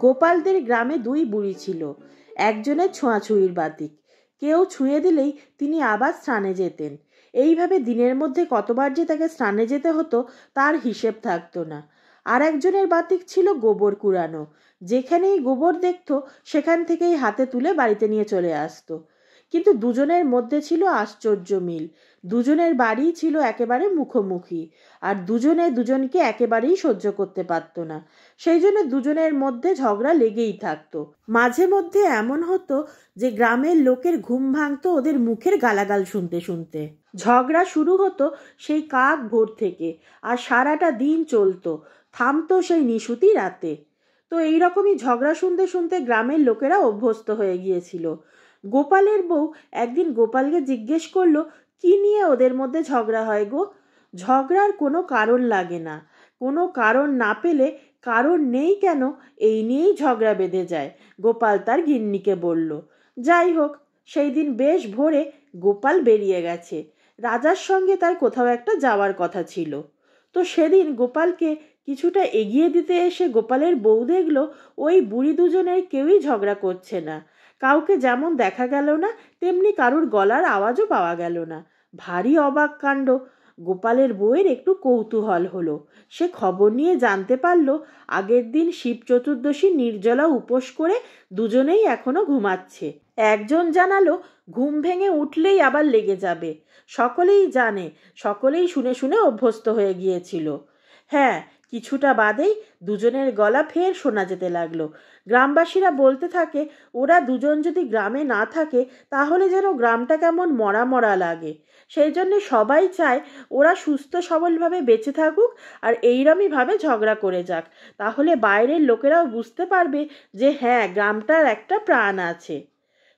গোপালদের গ্রামে দুই বুড়ি ছিল। একজনের ছোঁয়াছুঁয়ির বাতিক, কেউ ছুঁয়ে দিলেই তিনি আবার স্নানে যেতেন। এইভাবে দিনের মধ্যে কতবার যে তাকে স্নানে যেতে হতো তার হিসেব থাকতো না। আর একজনের বাতিক ছিল গোবর কুড়ানো, যেখানেই গোবর দেখতো সেখান থেকেই হাতে তুলে বাড়িতে নিয়ে চলে আসতো। কিন্তু দুজনের মধ্যে ছিল আশ্চর্য মিল। দুজনের বাড়ি ছিল একেবারে মুখোমুখি, আর দুজনে দুজনকে একেবারেই সহ্য করতে পারতো না। সেই জন্য দুজনের মধ্যে ঝগড়া লেগেই থাকতো। মাঝে মধ্যে এমন হতো যে গ্রামের লোকের ঘুম ভাঙতো ওদের মুখের গালাগাল শুনতে শুনতে। ঝগড়া শুরু হতো সেই কাক ভোর থেকে, আর সারাটা দিন চলতো, থামতো সেই নিশুতি রাতে। তো এইরকমই ঝগড়া শুনতে শুনতে গ্রামের লোকেরা অভ্যস্ত হয়ে গিয়েছিল। গোপালের বউ একদিন গোপালকে জিজ্ঞেস করলো, কি নিয়ে ওদের মধ্যে ঝগড়া হয় গো? ঝগড়ার কোনো কারণ লাগে না, কোনো কারণ না পেলে কারণ নেই কেন এই নিয়েই ঝগড়া বেঁধে যায়, গোপাল তার গিন্নিকে বলল। যাই হোক, সেই দিন বেশ ভোরে গোপাল বেরিয়ে গেছে। রাজার সঙ্গে তার কোথাও একটা যাওয়ার কথা ছিল। তো সেদিন গোপালকে কিছুটা এগিয়ে দিতে এসে গোপালের বউ দেখল ওই বুড়ি দুজনের কেউই ঝগড়া করছে না। কাউকে যেমন দেখা গেল না, তেমনি কারুর গলার আওয়াজও পাওয়া গেল না। ভারী অবাক কাণ্ড। গোপালের বউয়ের একটু কৌতূহল হলো। সে খবর নিয়ে জানতে পারল আগের দিন শিব চতুর্দশী নির্জলা উপোস করে দুজনেই এখনো ঘুমাচ্ছে। একজন জানালো ঘুম ভেঙে উঠলেই আবার লেগে যাবে। সকলেই জানে, সকলেই শুনে শুনে অভ্যস্ত হয়ে গিয়েছিল। হ্যাঁ, কিছুটা বাদেই দুজনের গলা ফের শোনা যেতে লাগলো। গ্রামবাসীরা বলতে থাকে ওরা দুজন যদি গ্রামে না থাকে তাহলে যেন গ্রামটা কেমন মরা মরা লাগে। সেই জন্য সবাই চায় ওরা সুস্থ সবলভাবে বেঁচে থাকুক আর এইরমইভাবে ঝগড়া করে যাক। তাহলে বাইরের লোকেরাও বুঝতে পারবে যে হ্যাঁ, গ্রামটার একটা প্রাণ আছে।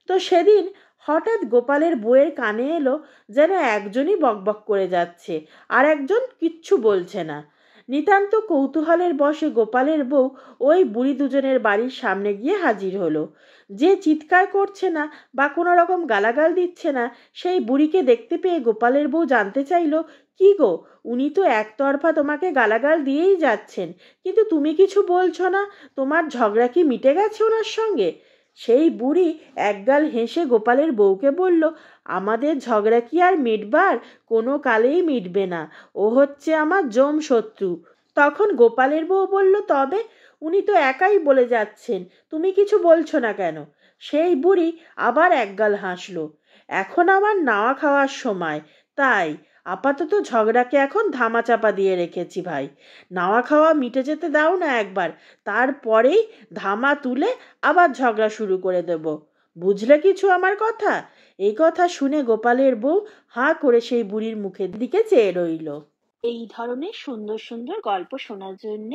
তো সেদিন হঠাৎ গোপালের বউয়ের কানে এলো যেন একজনই বকবক করে যাচ্ছে, আর একজন কিচ্ছু বলছে না। নিতান্ত কৌতূহলের বশে গোপালের বউ ওই বুড়ি দুজনের বাড়ির সামনে গিয়ে হাজির হলো। যে চিৎকার করছে না বা কোনো রকম গালাগাল দিচ্ছে না, সেই বুড়িকে দেখতে পেয়ে গোপালের বউ জানতে চাইল, কি গো, উনি তো একতরফা তোমাকে গালাগাল দিয়েই যাচ্ছেন, কিন্তু তুমি কিছু বলছো না। তোমার ঝগড়া কি মিটে গেছে ওনার সঙ্গে? সেই বুড়ি একগাল হেসে গোপালের বউকে বলল, আমাদের ঝগড়া কি আর মিটবার? কোনো কালেই মিটবে না। ও হচ্ছে আমার জম শত্রু। তখন গোপালের বউ বলল, তবে উনি তো একাই বলে যাচ্ছেন, তুমি কিছু বলছো না কেন? সেই বুড়ি আবার একগাল হাসলো। এখন আমার নাওয়া খাওয়ার সময়, তাই আপাতত ঝগড়াকে এখন ধামাচাপা দিয়ে রেখেছি ভাই। নাওয়া খাওয়া মিটে যেতে দাও না একবার, তারপরেই ধামা তুলে আবার ঝগড়া শুরু করে দেব। বুঝলে কিছু আমার কথা? এই কথা শুনে গোপালের বউ হাঁ করে সেই বুড়ির মুখের দিকে চেয়ে রইল। এই ধরনের সুন্দর সুন্দর গল্প শোনার জন্য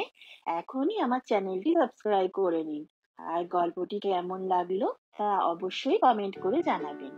এখনই আমার চ্যানেলটি সাবস্ক্রাইব করে নিন। আর গল্পটি কেমন লাগলো তা অবশ্যই কমেন্ট করে জানাবেন।